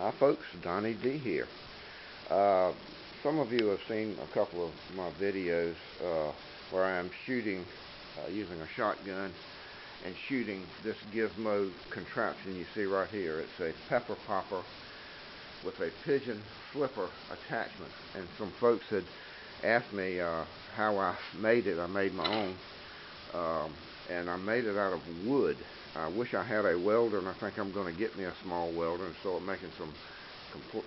Hi folks, Donnie D here. Uh, some of you have seen a couple of my videos where I am shooting using a shotgun and shooting this gizmo contraption you see right here. It's a pepper popper with a pigeon flipper attachment, and some folks had asked me how I made it. I made my own, and I made it out of wood. I wish I had a welder, and I think I'm going to get me a small welder and start making some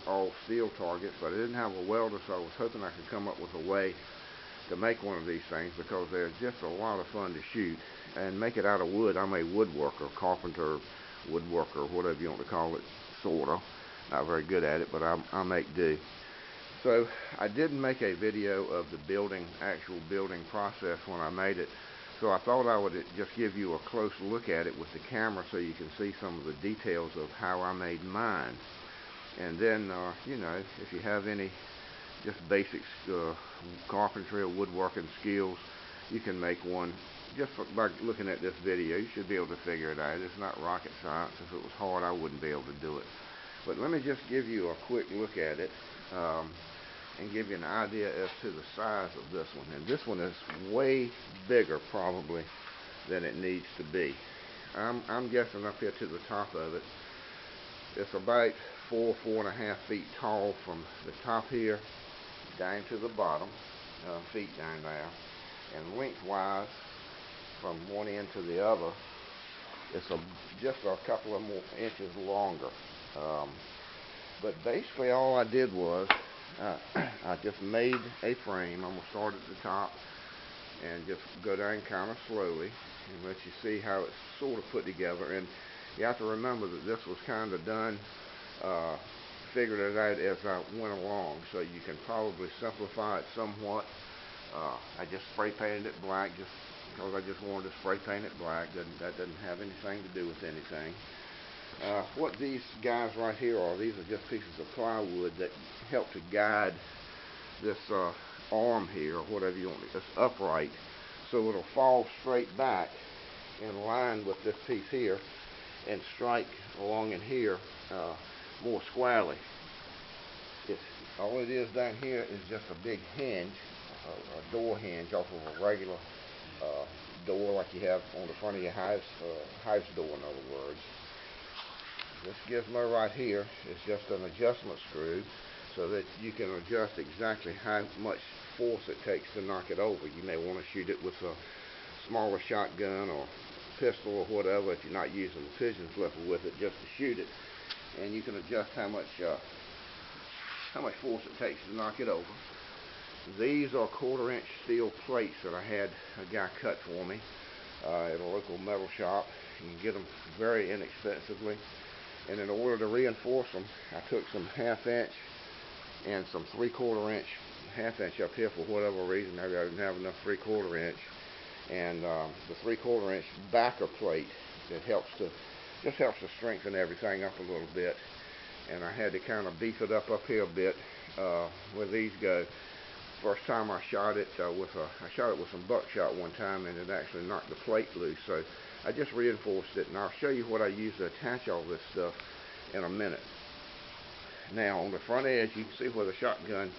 all steel targets, but I didn't have a welder, so I was hoping I could come up with a way to make one of these things, because they're just a lot of fun to shoot and make it out of wood. I'm a woodworker, carpenter, woodworker, whatever you want to call it, sort of. Not very good at it, but I make do. So I didn't make a video of the actual building process when I made it. So I thought I would just give you a close look at it with the camera so you can see some of the details of how I made mine. And then, you know, if you have any just basic carpentry or woodworking skills, you can make one just by looking at this video. You should be able to figure it out. It's not rocket science. If it was hard, I wouldn't be able to do it. But let me just give you a quick look at it and give you an idea as to the size of this one. And this one is way bigger probably than it needs to be. I'm guessing up here to the top of it, it's about 4.5 feet tall from the top here down to the bottom, feet down there, and lengthwise from one end to the other, it's just a couple of more inches longer. But basically all I did was I just made a frame. I'm going to start at the top and just go down kind of slowly and let you see how it's sort of put together. And you have to remember that this was kind of done, figured it out as I went along, so you can probably simplify it somewhat. I just spray painted it black just because I just wanted to spray paint it black. That doesn't have anything to do with anything. What these guys right here are, these are just pieces of plywood that help to guide this arm here, or whatever you want, this upright, so it'll fall straight back in line with this piece here and strike along in here more squarely. All it is down here is just a big hinge, a door hinge off of a regular door like you have on the front of your house door, in other words. This gizmo right here is just an adjustment screw so that you can adjust exactly how much force it takes to knock it over. You may want to shoot it with a smaller shotgun or pistol or whatever if you're not using the pigeon flipper with it, just to shoot it. And you can adjust how much force it takes to knock it over. These are 1/4 inch steel plates that I had a guy cut for me at a local metal shop. You can get them very inexpensively. And in order to reinforce them, I took some 1/2 inch and some 3/4 inch, 1/2 inch up here for whatever reason. Maybe I didn't have enough 3/4 inch. And the 3/4 inch backer plate that just helps to strengthen everything up a little bit. And I had to kind of beef it up here a bit where these go. First time I shot it I shot it with some buckshot one time, and it actually knocked the plate loose. So I just reinforced it, and I'll show you what I use to attach all this stuff in a minute. Now on the front edge, you can see where the shotgun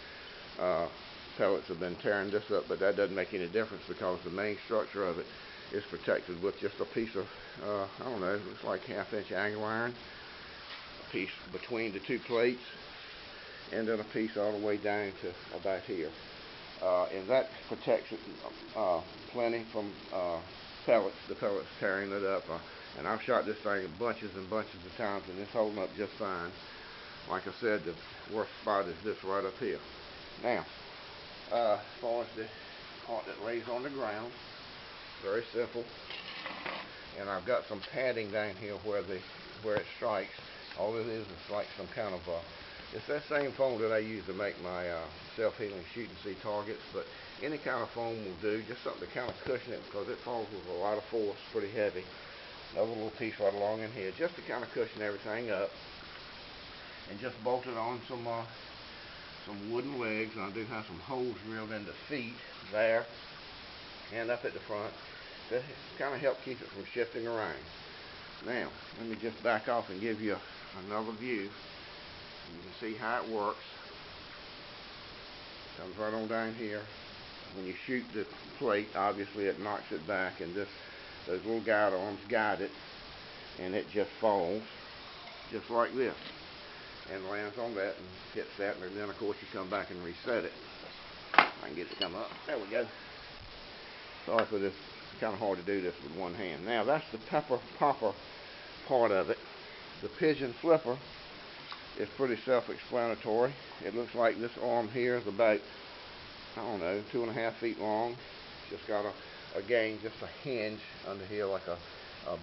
pellets have been tearing this up, but that doesn't make any difference because the main structure of it is protected with just a piece of, I don't know, it's like 1/2 inch angle iron, a piece between the two plates, and then a piece all the way down to about here. And that protects it plenty from the pellets tearing it up. And I've shot this thing bunches and bunches of times, and it's holding up just fine. Like I said, the worst spot is this right up here. Now, as far as the part that lays on the ground, very simple. And I've got some padding down here where it strikes. All it is like some kind of it's that same foam that I use to make my self-healing shoot and see targets, but any kind of foam will do, just something to kind of cushion it because it falls with a lot of force, pretty heavy. Another little piece right along in here, just to kind of cushion everything up. And just bolted on some wooden legs, and I do have some holes drilled in the feet there and up at the front to kind of help keep it from shifting around. Now, let me just back off and give you another view see how it works. Comes right on down here. When you shoot the plate, obviously it knocks it back, and those little guide arms guide it, and it just falls just like this and lands on that and hits that, and then of course you come back and reset it. I can get it to come up. There we go. Sorry for this. It's kind of hard to do this with one hand. Now that's the Popper part of it. The Pigeon Flipper is pretty self-explanatory. It looks like this arm here is about, I don't know, 2.5 feet long. Just got again, just a hinge under here, like a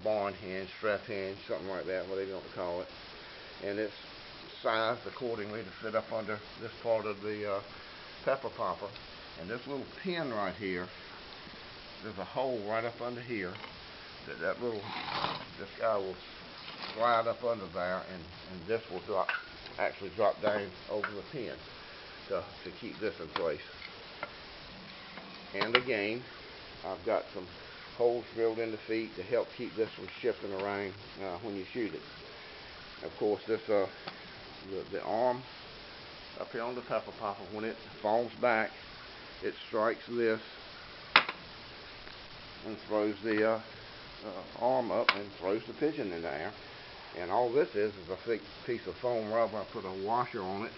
barn hinge, strap hinge, something like that, whatever you want to call it. And it's sized accordingly to fit up under this part of the pepper popper. And this little pin right here, there's a hole right up under here this guy will slide up under there, and this will actually drop down over the pin to keep this in place. And again, I've got some holes drilled in the feet to help keep this from shifting around when you shoot it. Of course, this the arm up here on the pepper popper, when it falls back, it strikes this and throws the arm up and throws the pigeon in the air. And all this is a thick piece of foam rubber. I put a washer on it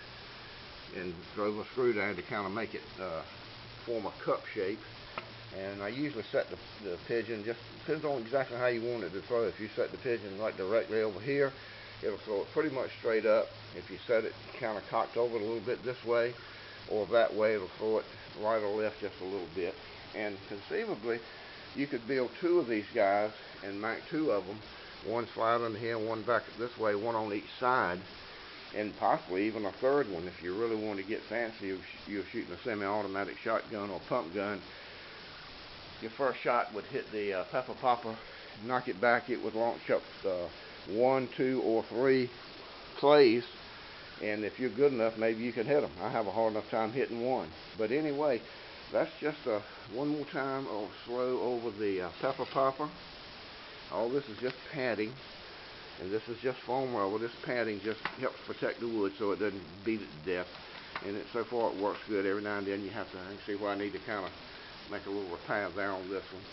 and drove a screw down to kind of make it form a cup shape. And I usually set the pigeon, just depends on exactly how you want it to throw. If you set the pigeon like directly over here, it'll throw it pretty much straight up. If you set it kind of cocked over a little bit this way or that way, it'll throw it right or left just a little bit. And conceivably, you could build two of these guys and mount two of them, one slide under here, one back this way, one on each side, and possibly even a third one if you really want to get fancy. You're shooting a semi-automatic shotgun or pump gun. Your first shot would hit the pepper popper, knock it back. It would launch up 1, 2, or 3 clays, and if you're good enough, maybe you can hit them. I have a hard enough time hitting one. But anyway, that's just one more time of slow over the pepper popper. All this is just padding, and this is just foam rubber. This padding just helps protect the wood so it doesn't beat it to death. And so far it works good. Every now and then you have to see where I need to kind of make a little repair there on this one.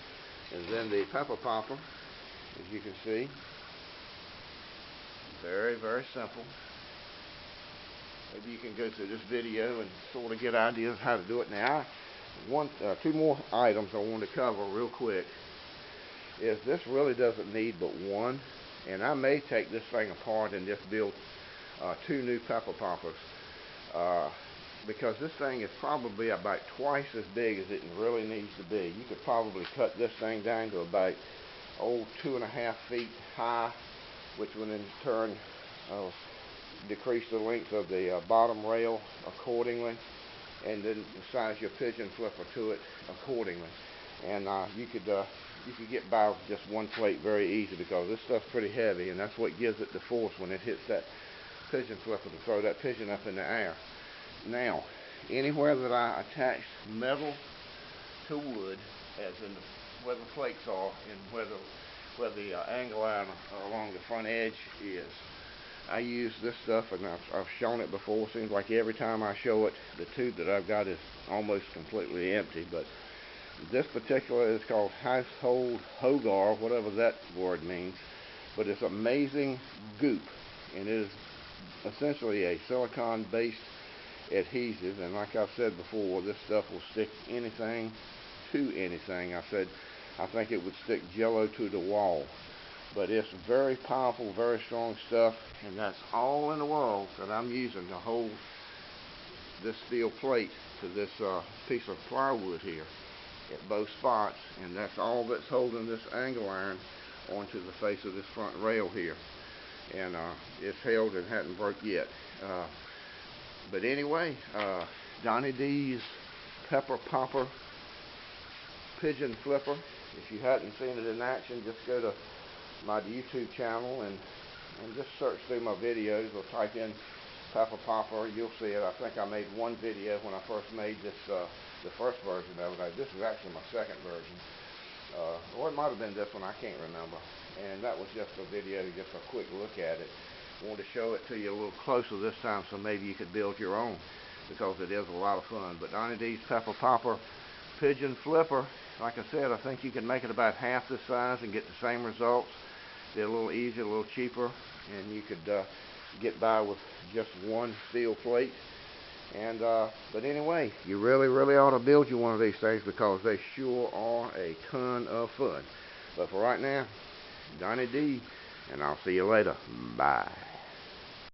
And then the pepper popper, as you can see, very, very simple. Maybe you can go through this video and sort of get ideas of how to do it. Now, two more items I want to cover real quick is this really doesn't need but one, and I may take this thing apart and just build 2 new pepper poppers because this thing is probably about twice as big as it really needs to be. You could probably cut this thing down to about 2.5 feet high, which would in turn decrease the length of the bottom rail accordingly, and then size your pigeon flipper to it accordingly. And you could get by with just one plate very easy because this stuff's pretty heavy, and that's what gives it the force when it hits that pigeon flipper to throw that pigeon up in the air. Now, anywhere that I attach metal to wood, as in where the flakes are and where the angle iron along the front edge is, I use this stuff, and I've shown it before. Seems like every time I show it, the tube that I've got is almost completely empty. But this particular is called household hogar, whatever that word means. But it's amazing goop, and it is essentially a silicone-based adhesive. And like I've said before, this stuff will stick anything to anything. I think it would stick Jello to the wall. But it's very powerful, very strong stuff, and that's all in the world that I'm using to hold this steel plate to this piece of plywood here at both spots, and that's all that's holding this angle iron onto the face of this front rail here. And it's held and hadn't broke yet. But anyway, Donnie D's Pepper Popper Pigeon Flipper. If you hadn't seen it in action, just go to my YouTube channel and just search through my videos or type in Pepper Popper. You'll see it. I think I made one video when I first made this, the first version of it. This is actually my second version. Or it might have been this one, I can't remember. And that was just a video, just a quick look at it. I wanted to show it to you a little closer this time so maybe you could build your own, because it is a lot of fun. But Donnie D's Popper Pigeon Flipper, like I said, I think you can make it about half this size and get the same results. Be a little easier, a little cheaper, and you could get by with just one steel plate. And but anyway, you really ought to build you one of these things, because they sure are a ton of fun. But for right now, Donnie D, and I'll see you later. Bye.